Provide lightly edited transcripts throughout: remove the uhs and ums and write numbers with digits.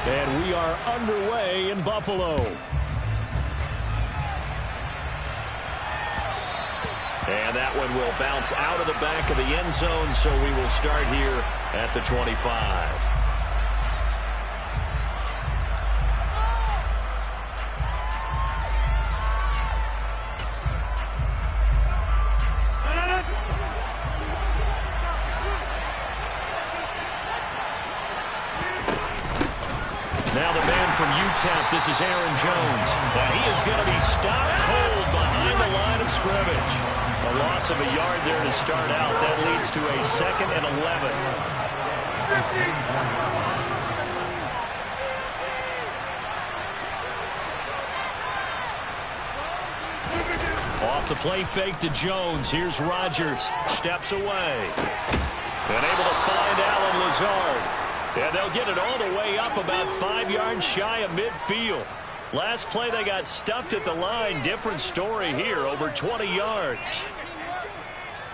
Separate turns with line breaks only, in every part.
And we are underway in Buffalo. And that one will bounce out of the back of the end zone, so we will start here at the 25. Now the man from UTEP, this is Aaron Jones. And he is going to be stopped cold behind the line of scrimmage. A loss of a yard there to start out. That leads to a 2nd and 11. Off the play fake to Jones. Here's Rodgers. Steps away. And able to find Allen Lazard. And they'll get it all the way up about 5 yards shy of midfield. Last play they got stuffed at the line. Different story here, over 20 yards.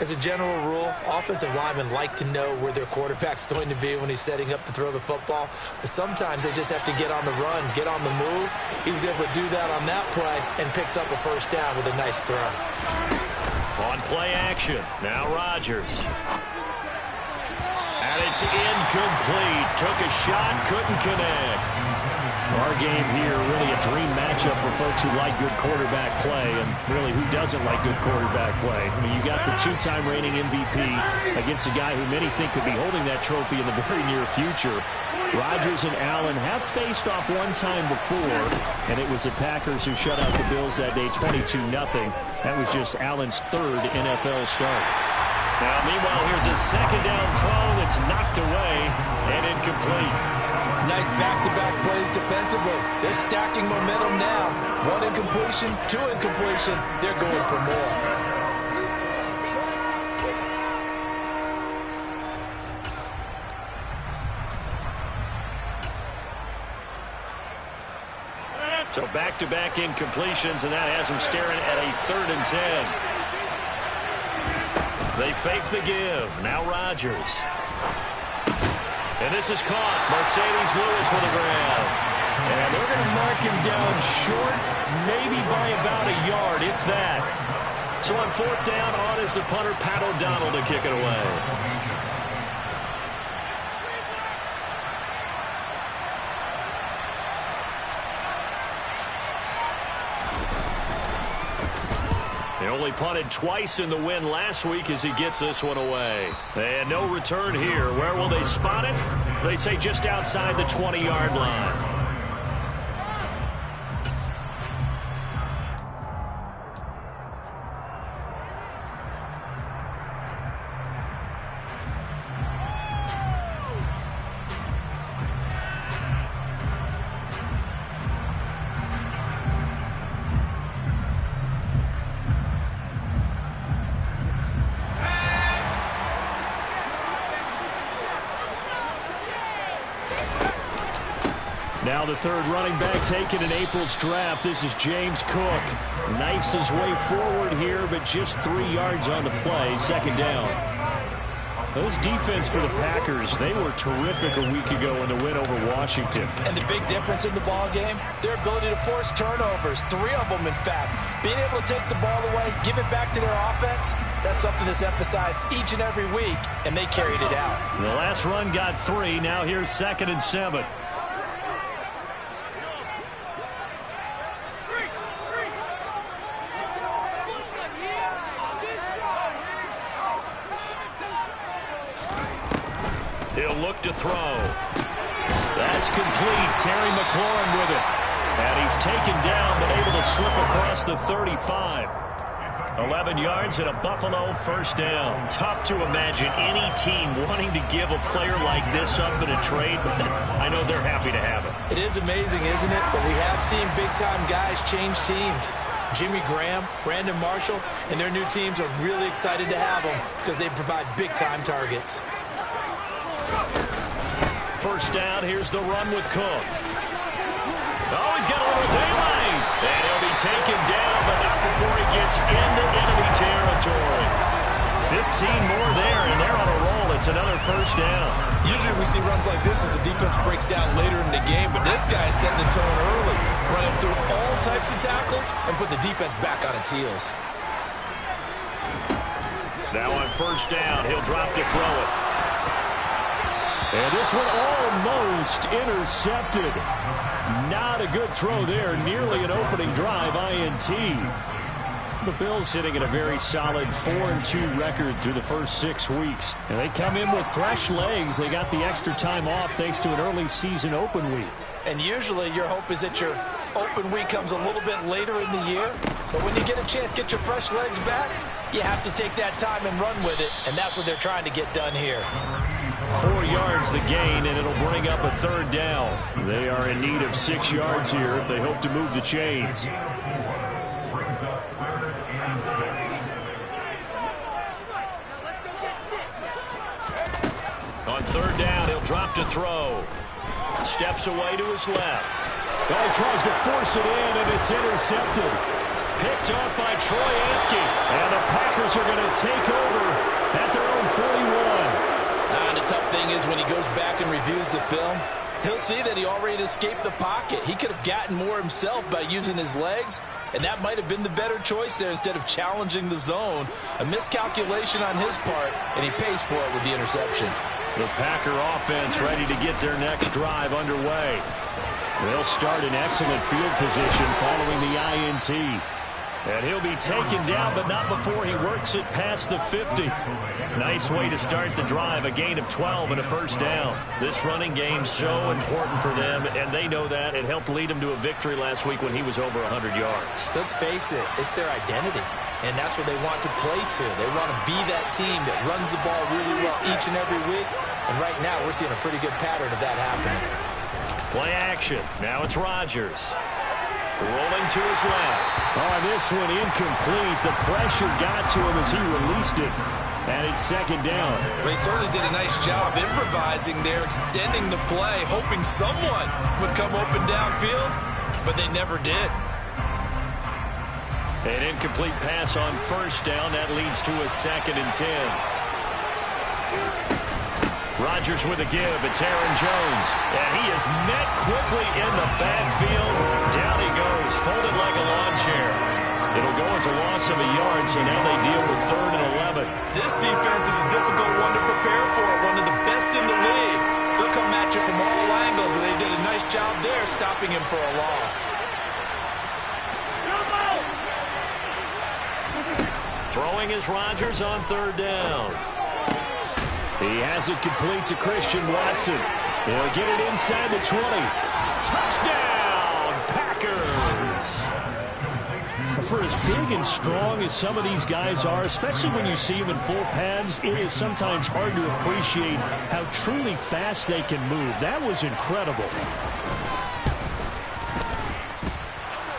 As a general rule, offensive linemen like to know where their quarterback's going to be when he's setting up to throw the football. But sometimes they just have to get on the run, get on the move. He was able to do that on that play and picks up a first down with a nice throw.
On play action, now Rodgers. And it's incomplete. Took a shot, couldn't connect. Our game here, really a dream matchup for folks who like good quarterback play, and really who doesn't like good quarterback play. I mean, you got the 2-time reigning MVP against a guy who many think could be holding that trophy in the very near future. Rodgers and Allen have faced off one time before, and it was the Packers who shut out the Bills that day 22-0. That was just Allen's 3rd NFL start. Now, meanwhile, here's a 2nd down throw that's knocked away and incomplete.
Nice back-to-back plays defensively. They're stacking momentum now. 1 incompletion, 2 incompletion. They're going for more.
So back-to-back incompletions, and that has them staring at a 3rd and 10. They fake the give. Now Rodgers. And this is caught. Mercedes Lewis with a grab. And they're going to mark him down short, maybe by about a yard, if that. So on 4th down, on is the punter, Pat O'Donnell, to kick it away. They only punted twice in the win last week as he gets this one away. And no return here. Where will they spot it? They say just outside the 20-yard line. Now the 3rd running back taken in April's draft. This is James Cook. Knifes his way forward here, but just 3 yards on the play. 2nd down. This defense for the Packers, they were terrific a week ago in the win over Washington.
And the big difference in the ball game, their ability to force turnovers. 3 of them, in fact. Being able to take the ball away, give it back to their offense, that's something that's emphasized each and every week, and they carried it out.
The last run got 3. Now here's 2nd and 7. He'll look to throw. That's complete. Terry McLaurin with it. And he's taken down, but able to slip across the 35. 11 yards and a Buffalo 1st down. Tough to imagine any team wanting to give a player like this up in a trade, but I know they're happy to have it.
It is amazing, isn't it? But we have seen big-time guys change teams. Jimmy Graham, Brandon Marshall, and their new teams are really excited to have them because they provide big-time targets.
1st down, here's the run with Cook. Oh, he's got a little daylight. And he'll be taken down, but not before he gets into enemy territory. 15 more there, and they're on a roll. it's another first down.
Usually we see runs like this as the defense breaks down later in the game, but this guy is setting the tone early, running through all types of tackles and put the defense back on its heels.
Now on first down, he'll drop to throw it. And this one almost intercepted. Not a good throw there. Nearly an opening drive, INT. The Bills sitting at a very solid 4-2 record through the first 6 weeks. And they come in with fresh legs. They got the extra time off thanks to an early season open week.
And usually your hope is that your open week comes a little bit later in the year. But when you get a chance to get your fresh legs back, you have to take that time and run with it. And that's what they're trying to get done here.
4 yards the gain, and it'll bring up a third down. They are in need of 6 yards here if they hope to move the chains. On third down, he'll drop to throw. Steps away to his left. Oh, he tries to force it in, and it's intercepted. Picked off by Troy Apke. And the Packers are going to take over at their own 41.
And the tough thing is when he goes back and reviews the film, he'll see that he already escaped the pocket. He could have gotten more himself by using his legs, and that might have been the better choice there instead of challenging the zone. A miscalculation on his part, and he pays for it with the interception.
The Packer offense ready to get their next drive underway. They'll start in excellent field position following the INT. And he'll be taken down, but not before he works it past the 50. Nice way to start the drive, a gain of 12 and a first down. This running game's so important for them, and they know that. It helped lead them to a victory last week when he was over 100 yards.
Let's face it, it's their identity, and that's what they want to play to. They want to be that team that runs the ball really well each and every week, and right now we're seeing a pretty good pattern of that happening.
Play action. Now it's Rodgers. Rolling to his left. Oh, this one incomplete. The pressure got to him as he released it. And it's second down.
They certainly did a nice job improvising there, extending the play, hoping someone would come open downfield, but they never did.
An incomplete pass on first down. That leads to a 2nd and 10. Rodgers with a give. It's Aaron Jones. And he is met quickly in the backfield. Down he goes, folded like a lawn chair. It'll go as a loss of a yard, so now they deal with 3rd and 11.
This defense is a difficult one to prepare for, one of the best in the league. They'll come at you from all angles, and they did a nice job there stopping him for a loss.
Throwing is Rodgers on 3rd down. He has it complete to Christian Watson. He'll get it inside the 20. Touchdown, Packers! For as big and strong as some of these guys are, especially when you see them in full pads, it is sometimes hard to appreciate how truly fast they can move. That was incredible.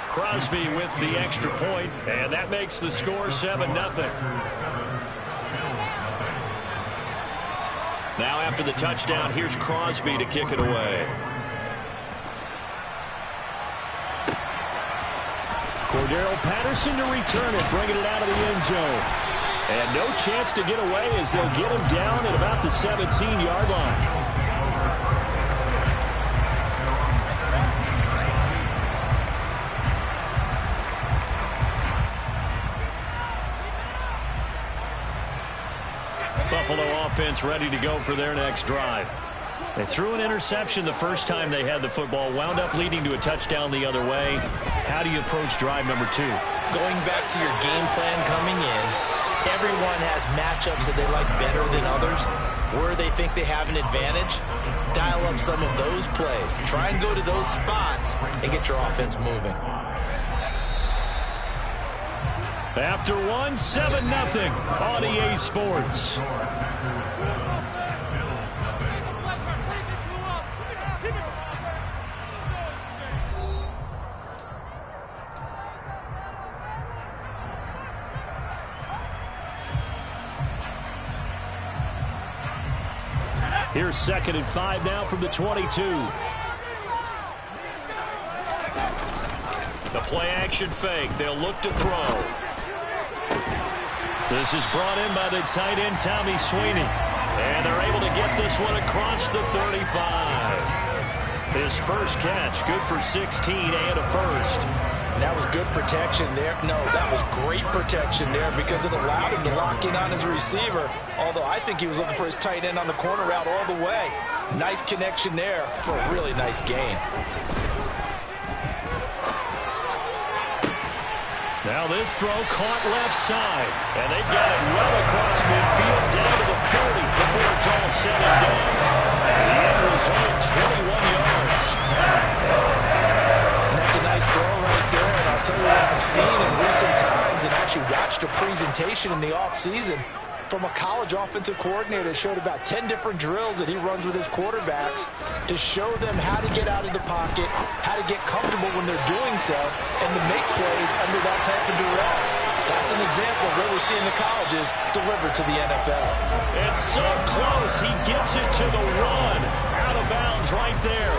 Crosby with the extra point, and that makes the score 7-0. Now after the touchdown, here's Crosby to kick it away. Cordero Patterson to return it, bringing it out of the end zone. And no chance to get away as they'll get him down at about the 17-yard line. Buffalo offense ready to go for their next drive. They threw an interception the first time they had the football, wound up leading to a touchdown the other way. How do you approach drive number 2?
Going back to your game plan coming in, everyone has matchups that they like better than others. Where they think they have an advantage, dial up some of those plays. Try and go to those spots and get your offense moving.
After 7-0 on EA Sports. Here's 2nd and 5 now from the 22. The play action fake. They'll look to throw. This is brought in by the tight end, Tommy Sweeney. And they're able to get this one across the 35. His first catch, good for 16 and a first.
And that was good protection there. No, that was great protection there because it allowed him to lock in on his receiver. Although I think he was looking for his tight end on the corner route all the way. Nice connection there for a really nice gain.
Now this throw caught left side. And they've got it well across midfield down to the 40 before it's all said and done. The end result, 21 yards.
And that's a nice throw right there. And I'll tell you what I've seen in recent times and actually watched a presentation in the offseason from a college offensive coordinator that showed about 10 different drills that he runs with his quarterbacks to show them how to get out of the pocket, how to get comfortable when they're doing so, and to make plays under that type of duress. That's an example of what we're seeing the colleges deliver to the NFL.
It's so close. He gets it to the run. Out of bounds right there.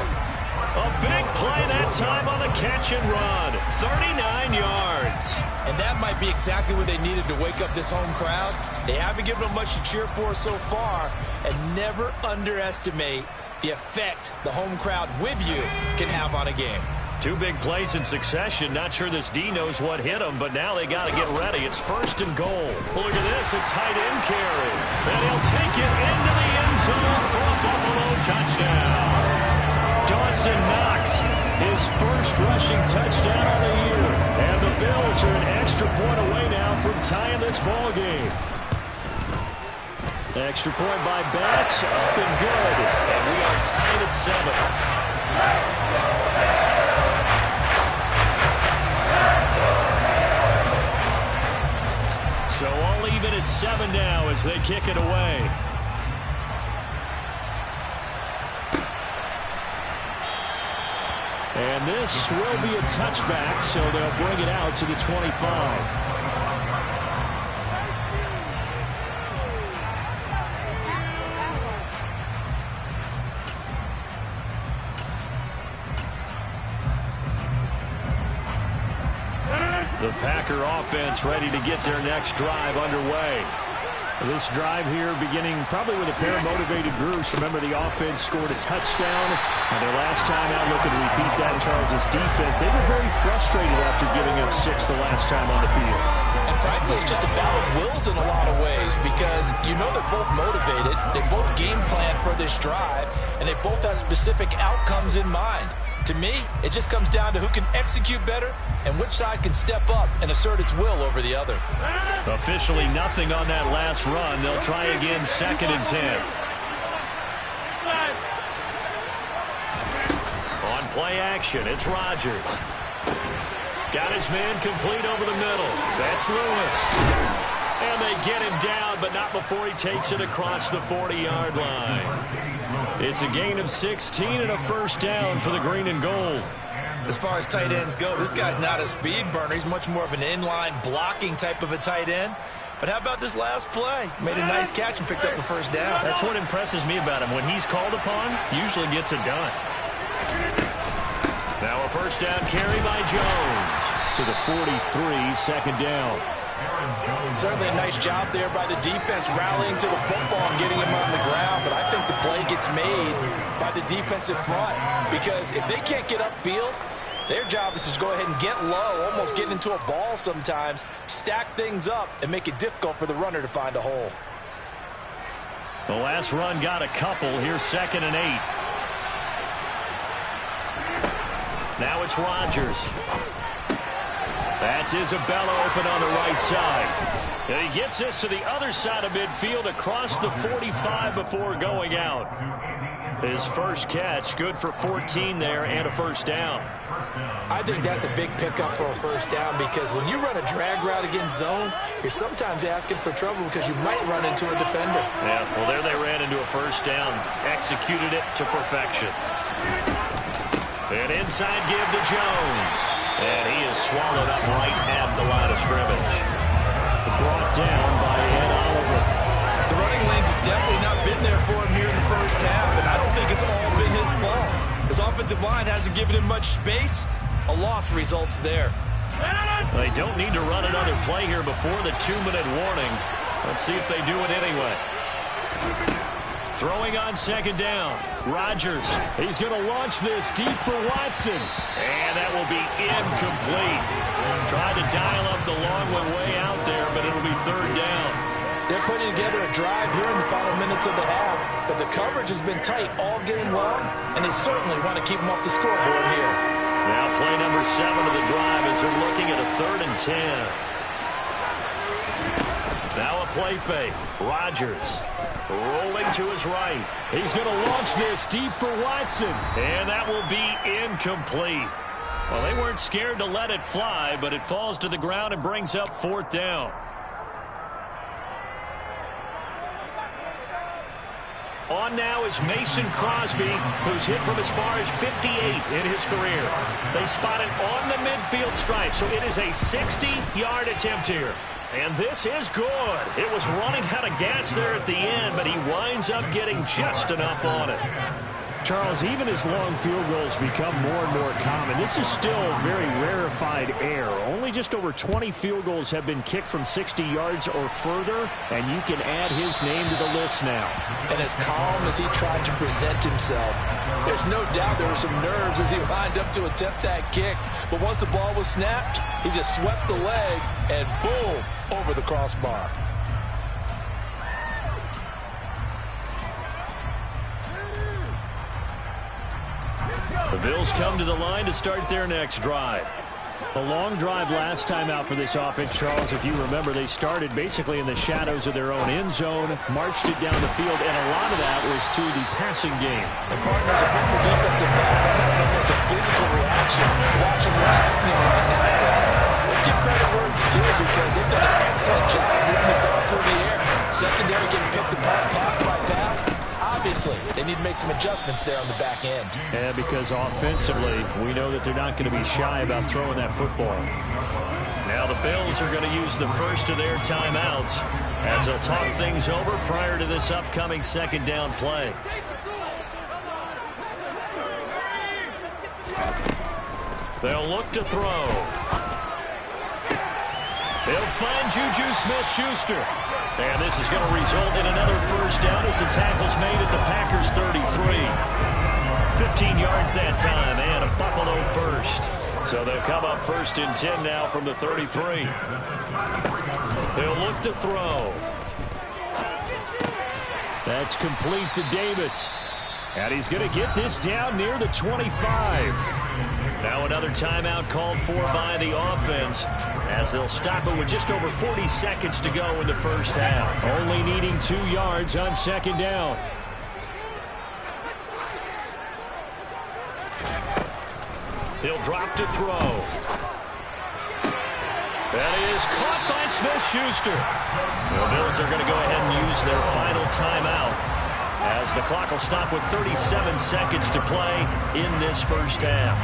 A big play that time on the catch and run. 39 yards.
And that might be exactly what they needed to wake up this home crowd. They haven't given them much to cheer for so far. And never underestimate the effect the home crowd with you can have on a game.
Two big plays in succession. Not sure this D knows what hit him, but now they got to get ready. It's first and goal. Look at this, a tight end carry. And he'll take it into the end zone for a Buffalo touchdown. Dawson Knox, his first rushing touchdown of the year. And the Bills are an extra point away now from tying this ball game. Extra point by Bass, up and good. And we are tied at 7. So all even at 7 now as they kick it away. And this will be a touchback, so they'll bring it out to the 25. The Packer offense ready to get their next drive underway. This drive here beginning probably with a pair of motivated groups. Remember, the offense scored a touchdown. And their last time out, looking to repeat that in Charles' defense. They were very frustrated after giving up 6 the last time on the field.
And frankly, it's just a battle of wills in a lot of ways because you know they're both motivated. They both game plan for this drive, and they both have specific outcomes in mind. To me, it just comes down to who can execute better and which side can step up and assert its will over the other.
Officially nothing on that last run. They'll try again, 2nd and 10. On play action, it's Rodgers. Got his man complete over the middle. That's Lewis. And they get him down, but not before he takes it across the 40-yard line. It's a gain of 16 and a first down for the green and gold.
As far as tight ends go, this guy's not a speed burner. He's much more of an inline blocking type of a tight end. But how about this last play? Made a nice catch and picked up a first down.
That's what impresses me about him. When he's called upon, usually gets it done. Now a first down carry by Jones to the 43, 2nd down.
Certainly a nice job there by the defense rallying to the football and getting him on the ground, but I think the play gets made by the defensive front because if they can't get upfield, their job is to go ahead and get low, almost get into a ball sometimes, stack things up, and make it difficult for the runner to find a hole.
The last run got a couple. Here's 2nd and 8. Now it's Rodgers. That's Isabella open on the right side. And he gets this to the other side of midfield across the 45 before going out. His first catch, good for 14 there and a first down.
I think that's a big pickup for a first down because when you run a drag route against zone, you're sometimes asking for trouble because you might run into a defender.
Yeah, well, there they ran into a first down, executed it to perfection. An inside give to Jones. And he is swallowed up right at the line of scrimmage. Brought down by Ed Oliver.
The running lanes have definitely not been there for him here in the first half, and I don't think it's all been his fault. His offensive line hasn't given him much space. A loss results there.
They don't need to run another play here before the 2-minute warning. Let's see if they do it anyway. Throwing on second down. Rodgers. He's going to launch this deep for Watson. And that will be incomplete. Tried to dial up the long one way out there, but it'll be third down.
They're putting together a drive here in the final minutes of the half, but the coverage has been tight all game long, and they certainly want to keep them off the scoreboard here.
Now play number 7 of the drive as they're looking at a 3rd and 10. Now a play fake. Rodgers rolling to his right. He's going to launch this deep for Watson, and that will be incomplete. Well, they weren't scared to let it fly, but it falls to the ground and brings up 4th down. On now is Mason Crosby, who's hit from as far as 58 in his career. They spot it on the midfield stripe, so it is a 60-yard attempt here. And this is good. It was running out of gas there at the end, but he winds up getting just enough on it. Charles, even as long field goals become more and more common, this is still a very rarefied air. Only just over 20 field goals have been kicked from 60 yards or further, and you can add his name to the list now.
And as calm as he tried to present himself, there's no doubt there were some nerves as he lined up to attempt that kick. But once the ball was snapped, he just swept the leg and boom, over the crossbar.
The Bills come to the line to start their next drive. A long drive last time out for this offense, Charles. If you remember, they started basically in the shadows of their own end zone, marched it down the field, and a lot of that was through the passing game.
The partners of former defensive back have almost a physical reaction watching what's happening right now. Let's give credit where it's due because they've done an excellent job moving the ball through the air. Secondary getting picked apart pass by pass. Obviously, they need to make some adjustments there on the back end.
Yeah, because offensively, we know that they're not going to be shy about throwing that football. Now the Bills are going to use the first of their timeouts as they'll talk things over prior to this upcoming second down play. They'll look to throw. They'll find Juju Smith-Schuster. And this is going to result in another first down as the tackle's made at the Packers 33. 15 yards that time and a Buffalo first. So they'll come up 1st and 10 now from the 33. They'll look to throw. That's complete to Davis. And he's going to get this down near the 25. Now another timeout called for by the offense as they'll stop it with just over 40 seconds to go in the first half. Only needing 2 yards on second down. He'll drop to throw. That is caught by Smith-Schuster. The Bills are going to go ahead and use their final timeout as the clock will stop with 37 seconds to play in this first half.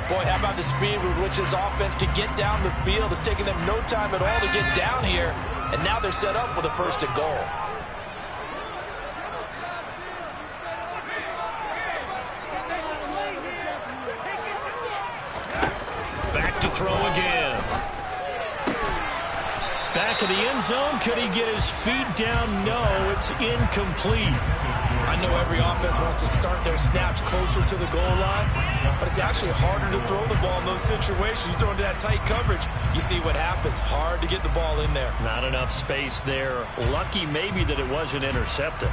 Boy, how about the speed with which this offense can get down the field? It's taken them no time at all to get down here, and now they're set up with a 1st and goal.
Back to throw again. Back of the end zone. Could he get his feet down? No, it's incomplete.
I know every offense wants to start their snaps closer to the goal line, but it's actually harder to throw the ball in those situations. You throw into that tight coverage, you see what happens. Hard to get the ball in there.
Not enough space there. Lucky maybe that it wasn't intercepted.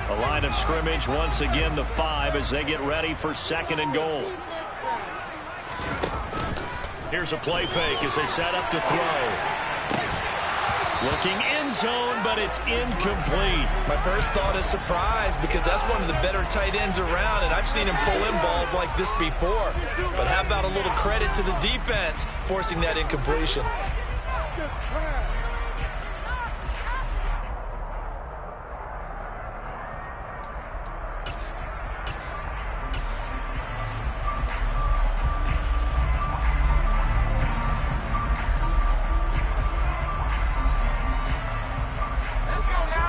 The line of scrimmage once again the 5 as they get ready for 2nd and goal. Here's a play fake as they set up to throw. Looking end zone, but it's incomplete.
My first thought is surprise because that's one of the better tight ends around, and I've seen him pull in balls like this before. But how about a little credit to the defense forcing that incompletion?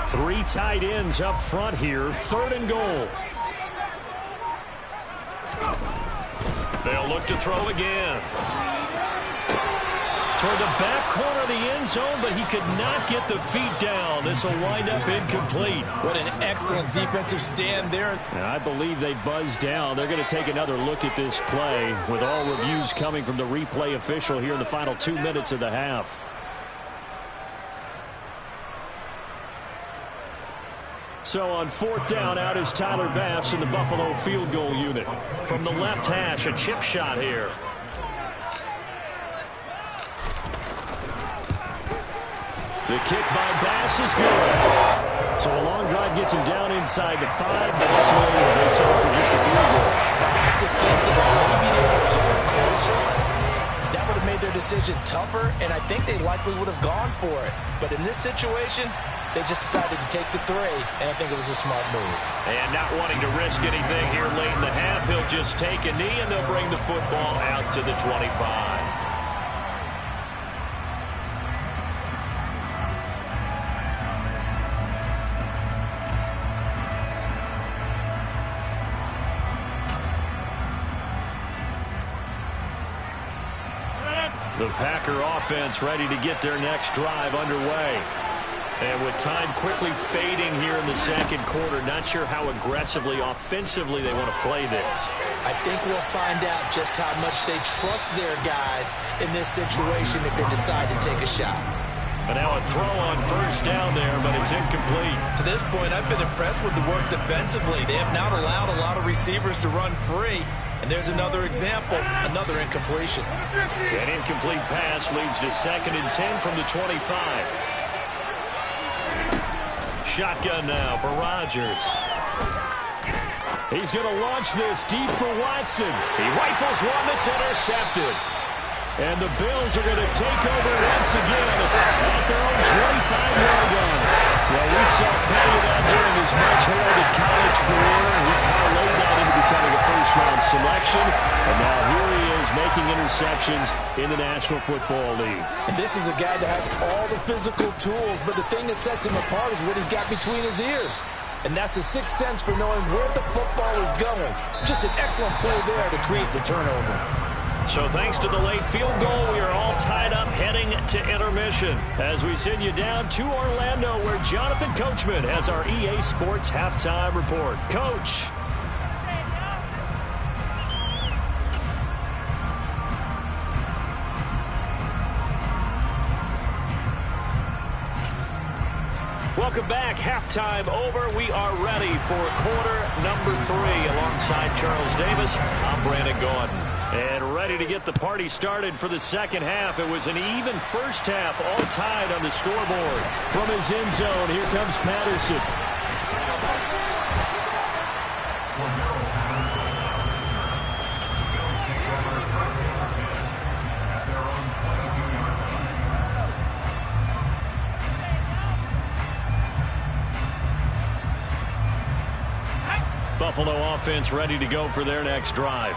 Three tight ends up front here. 3rd and goal. They'll look to throw again. Toward the back corner of the end zone, but he could not get the feet down. This will wind up incomplete.
What an excellent defensive stand there.
And I believe they buzzed down. They're going to take another look at this play with all reviews coming from the replay official here in the final 2 minutes of the half. So on 4th down, out is Tyler Bass in the Buffalo field goal unit. From the left hash, a chip shot here. The kick by Bass is good. So a long drive gets him down inside the 5, but ultimately they settle for just a field goal.
I think that maybe they were a little closer. That would have made their decision tougher, and I think they likely would have gone for it. But in this situation, they just decided to take the 3, and I think it was a smart move.
And not wanting to risk anything here late in the half, he'll just take a knee, and they'll bring the football out to the 25. The Packer offense ready to get their next drive underway. And with time quickly fading here in the second quarter, not sure how aggressively, offensively they want to play this.
I think we'll find out just how much they trust their guys in this situation if they decide to take a shot.
But now a throw on 1st down there, but it's incomplete.
To this point, I've been impressed with the work defensively. They have not allowed a lot of receivers to run free. And there's another example, another incompletion.
An incomplete pass leads to 2nd and 10 from the 25. Shotgun now for Rodgers. He's going to launch this deep for Watson. He rifles one that's intercepted. And the Bills are going to take over once again at their own 25-yard line. Well, we saw plenty of that during his much-heralded college career. He parlayed that into becoming a first-round selection. And now here he is making interceptions in the National Football League.
And this is a guy that has all the physical tools, but the thing that sets him apart is what he's got between his ears. And that's the sixth sense for knowing where the football is going. Just an excellent play there to create the turnover.
So thanks to the late field goal, we are all tied up heading to intermission as we send you down to Orlando where Jonathan Coachman has our EA Sports halftime report. Coach. Welcome back. Halftime over. We are ready for quarter number 3 alongside Charles Davis. I'm Brandon Gaudin. And ready to get the party started for the second half. It was an even first half, all tied on the scoreboard. From his end zone, here comes Patterson. Buffalo offense ready to go for their next drive.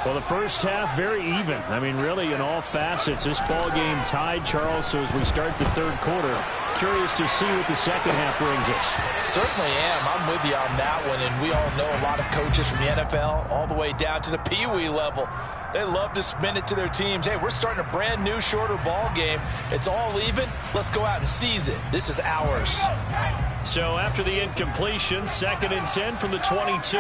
Well, the first half, very even. I mean, really, in all facets, this ball game tied, Charles. So as we start the third quarter, curious to see what the second half brings us.
Certainly am. I'm with you on that one. And we all know a lot of coaches from the NFL all the way down to the Pee Wee level. They love to spin it to their teams. Hey, we're starting a brand new, shorter ball game. It's all even. Let's go out and seize it. This is ours.
So after the incompletion, 2nd and 10 from the 22.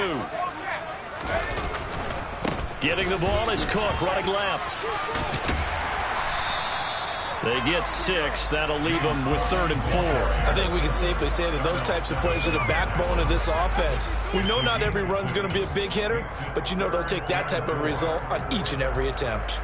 Getting the ball is Cook, running left. They get 6. That'll leave them with 3rd and 4.
I think we can safely say that those types of plays are the backbone of this offense. We know not every run's going to be a big hitter, but you know they'll take that type of result on each and every attempt.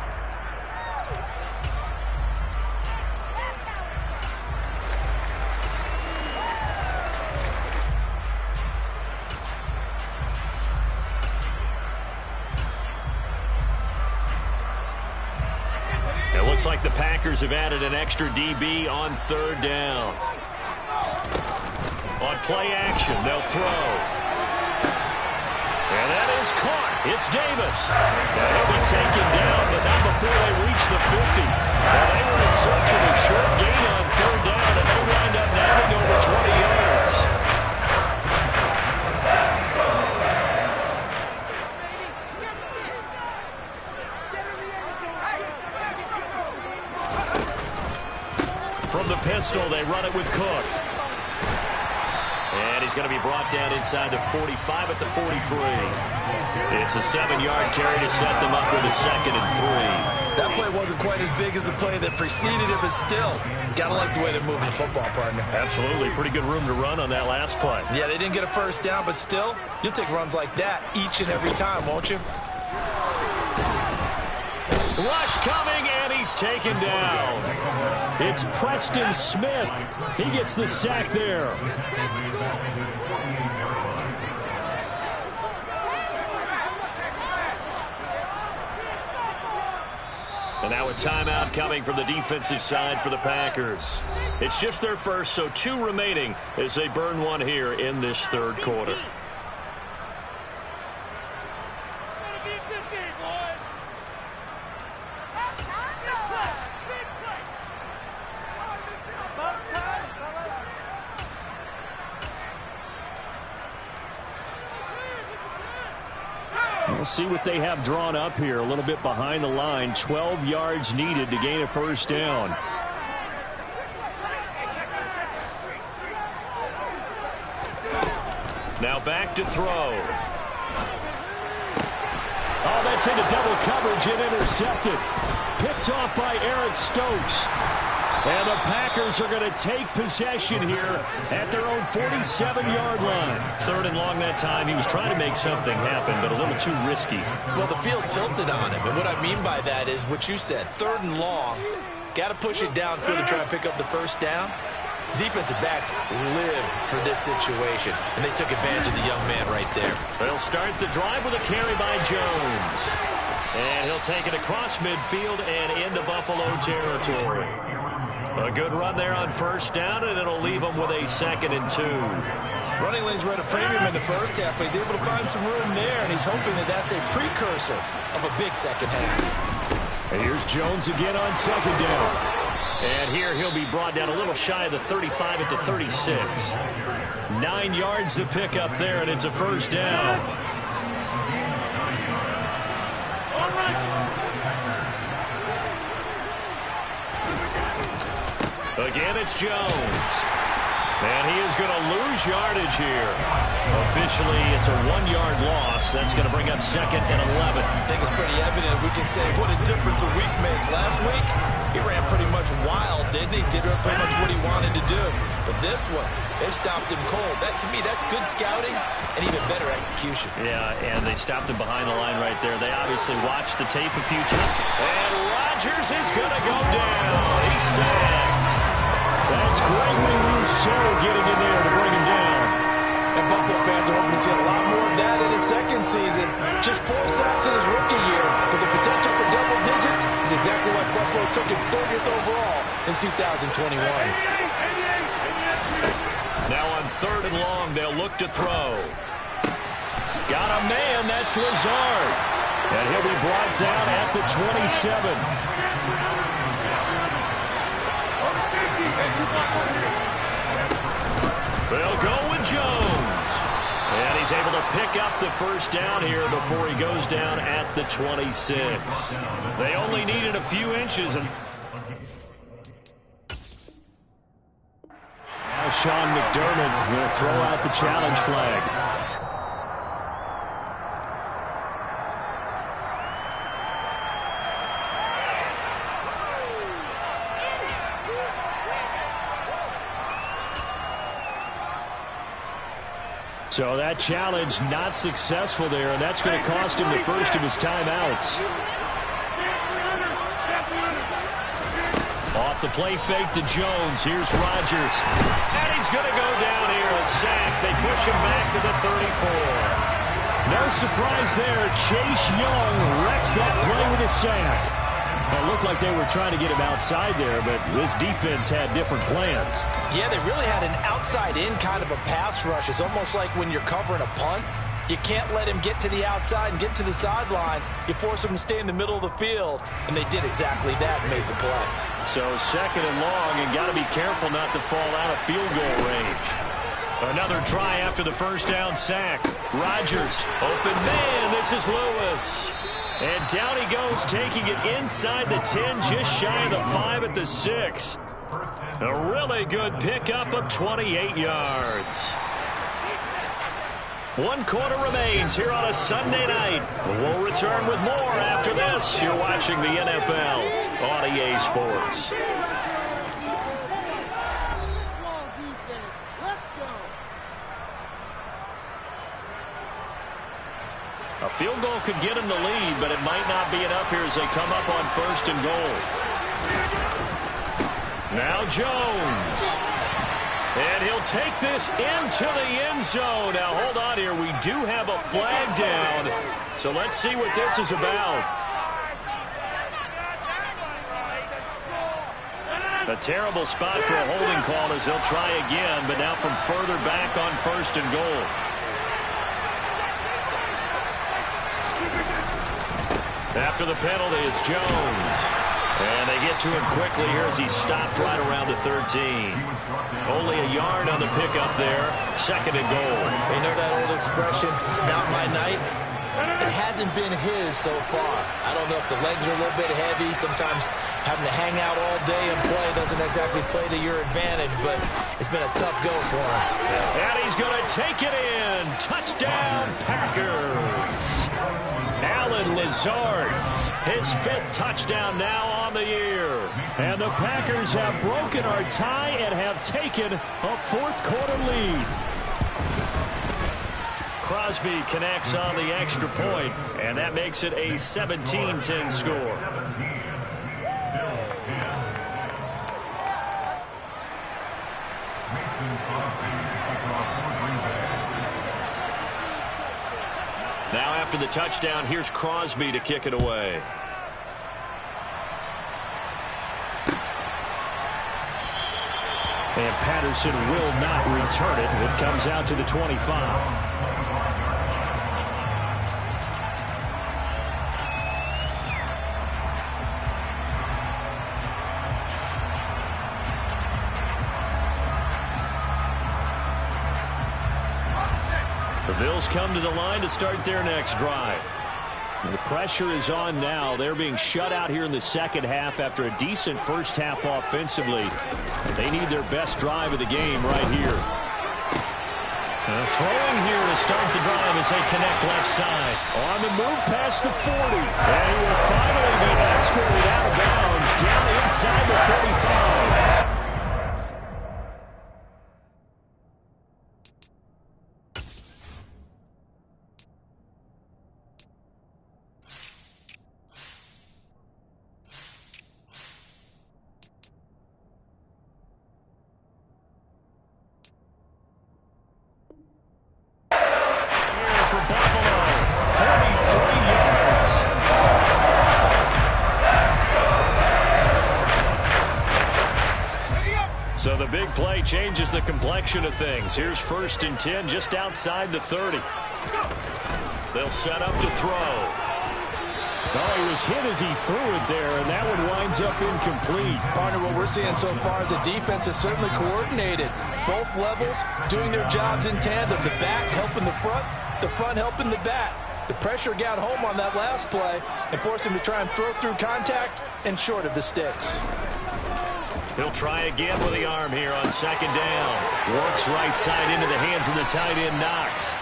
Looks like the Packers have added an extra DB on 3rd down. On play action, they'll throw. And that is caught. It's Davis. And he'll be taken down, but not before they reach the 50. Well, they were in search of a short gain on 3rd down, and they wind up nabbing over 20 yards. From the pistol, they run it with Cook. And he's going to be brought down inside the 45 at the 43. It's a 7-yard carry to set them up with a 2nd and 3.
That play wasn't quite as big as the play that preceded it, but still, gotta like the way they're moving the football, partner.
Absolutely. Pretty good room to run on that last play.
Yeah, they didn't get a first down, but still, you'll take runs like that each and every time, won't you?
Rush coming, and he's taken down. It's Preston Smith. He gets the sack there. And now a timeout coming from the defensive side for the Packers. It's just their first, so 2 remaining as they burn one here in this 3rd quarter. We'll see what they have drawn up here. A little bit behind the line. 12 yards needed to gain a first down. Now back to throw. Oh, that's into double coverage and intercepted. Picked off by Eric Stokes. And the Packers are going to take possession here at their own 47-yard line. 3rd and long that time. He was trying to make something happen, but a little too risky.
Well, the field tilted on him, and what I mean by that is what you said. 3rd and long, got to push it downfield to try and pick up the first down. Defensive backs live for this situation, and they took advantage of the young man right there.
They'll start the drive with a carry by Jones. And he'll take it across midfield and into Buffalo territory. A good run there on first down, and it'll leave him with a 2nd and 2.
Running lanes were at a premium in the first half, but he's able to find some room there, and he's hoping that that's a precursor of a big second half.
And here's Jones again on 2nd down. And here he'll be brought down a little shy of the 35 at the 36. 9 yards to pick up there, and it's a first down. Again, it's Jones. And he is going to lose yardage here. Officially, it's a 1-yard loss. That's going to bring up 2nd and 11.
I think it's pretty evident. We can say what a difference a week makes. Last week, he ran pretty much wild, didn't he? Did pretty much what he wanted to do. But this one, they stopped him cold. That, to me, that's good scouting and even better execution.
Yeah, and they stopped him behind the line right there. They obviously watched the tape a few times. And Rodgers is going to go down. He's sacked. That's Gregory Rousseau getting in there to bring him down.
And Buffalo fans are hoping to see a lot more of that in his 2nd season. Just 4 sacks in his rookie year, but the potential for double digits is exactly what Buffalo took him 30th overall in 2021.
Now on 3rd and long, they'll look to throw. Got a man, that's Lazard. And he'll be brought down at the 27. They'll go with Jones. And he's able to pick up the first down here before he goes down at the 26. They only needed a few inches. And now Sean McDermott will throw out the challenge flag. So that challenge not successful there, and that's going to cost him the first of his timeouts. Off the play fake to Jones. Here's Rodgers. And he's going to go down here. A sack. They push him back to the 34. No surprise there. Chase Young wrecks that play with a sack. It looked like they were trying to get him outside there, but this defense had different plans.
Yeah, they really had an outside-in kind of a pass rush. It's almost like when you're covering a punt. You can't let him get to the outside and get to the sideline. You force him to stay in the middle of the field, and they did exactly that and made the play.
So 2nd and long, and got to be careful not to fall out of field goal range. Another try after the first down sack. Rodgers, open man, this is Lewis. And down he goes, taking it inside the 10, just shy of the 5 at the 6. A really good pickup of 28 yards. 1 quarter remains here on a Sunday night. We'll return with more after this. You're watching the NFL on EA Sports. A field goal could get him the lead, but it might not be enough here as they come up on 1st and goal. Now Jones. And he'll take this into the end zone. Now, hold on here. We do have a flag down. So let's see what this is about. A terrible spot for a holding call as they'll try again, but now from further back on 1st and goal. After the penalty, it's Jones. And they get to him quickly here as he's stopped right around the 13. Only a yard on the pickup there. 2nd and goal.
You know that old expression, it's not my night? It hasn't been his so far. I don't know if the legs are a little bit heavy. Sometimes having to hang out all day and play doesn't exactly play to your advantage, but it's been a tough go for him.
And he's going to take it in. Touchdown, Packers. Allen Lazard, his 5th touchdown now on the year. And the Packers have broken our tie and have taken a 4th quarter lead. Crosby connects on the extra point, and that makes it a 17-10 score. Now after the touchdown, here's Crosby to kick it away. And Patterson will not return it. It comes out to the 25. The Bills come to the line to start their next drive. The pressure is on now. They're being shut out here in the second half after a decent first half offensively. They need their best drive of the game right here. Throwing here to start the drive as they connect left side. On the move past the 40. And he will finally be escorted out of bounds down inside the 35. So the big play changes the complexion of things. Here's 1st and 10 just outside the 30. They'll set up to throw.
Oh, he was hit as he threw it there, and that one winds up incomplete.
Partner, what we're seeing so far is the defense is certainly coordinated. Both levels doing their jobs in tandem. The back helping the front helping the back. The pressure got home on that last play and forced him to try and throw through contact and short of the sticks.
He'll try again with the arm here on 2nd down. Works right side into the hands of the tight end, Knox.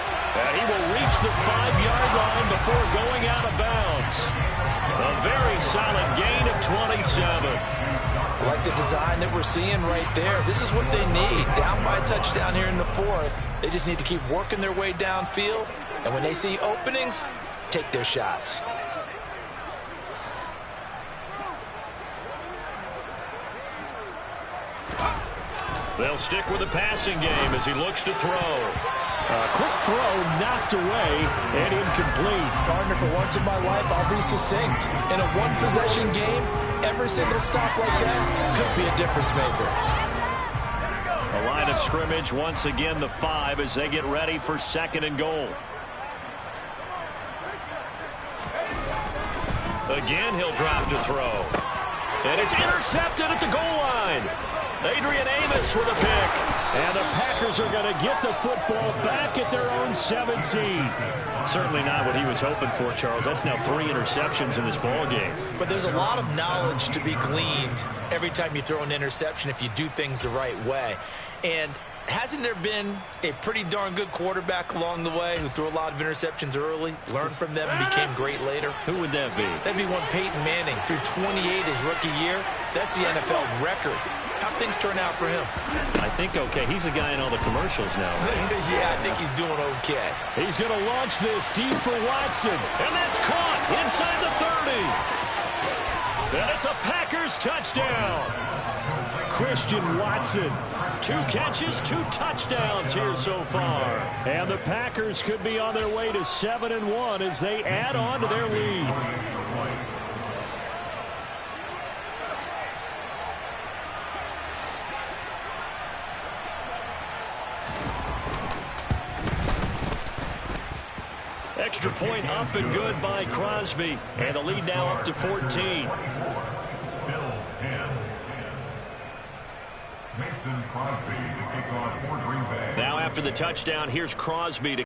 He will reach the 5-yard line before going out of bounds. A very solid gain of 27.
I like the design that we're seeing right there. This is what they need. Down by a touchdown here in the 4th. They just need to keep working their way downfield. And when they see openings, take their shots.
They'll stick with the passing game as he looks to throw.
A quick throw knocked away and incomplete.
Partner, for once in my life, I'll be succinct. In a one-possession game, every single stop like that could be a difference maker.
A line of scrimmage, once again the 5 as they get ready for 2nd and goal. Again, he'll drop to throw. And it's intercepted at the goal line. Adrian Amos with a pick. And the Packers are going to get the football back at their own 17. Certainly not what he was hoping for, Charles. That's now 3 interceptions in this ball game.
But there's a lot of knowledge to be gleaned every time you throw an interception if you do things the right way. And hasn't there been a pretty darn good quarterback along the way who threw a lot of interceptions early, learned from them, and became great later?
Who would that be?
That'd be one Peyton Manning. Threw 28 his rookie year. That's the NFL record. How'd things turn out for him?
I think okay. He's a guy in all the commercials now.
Yeah, I think he's doing okay.
He's going to launch this deep for Watson. And that's caught inside the 30. And it's a Packers touchdown. Christian Watson. 2 catches, 2 touchdowns here so far. And the Packers could be on their way to 7-1 as they add on to their lead. Extra point up and good by Crosby. And the lead now up to 14. Now after the touchdown, here's Crosby to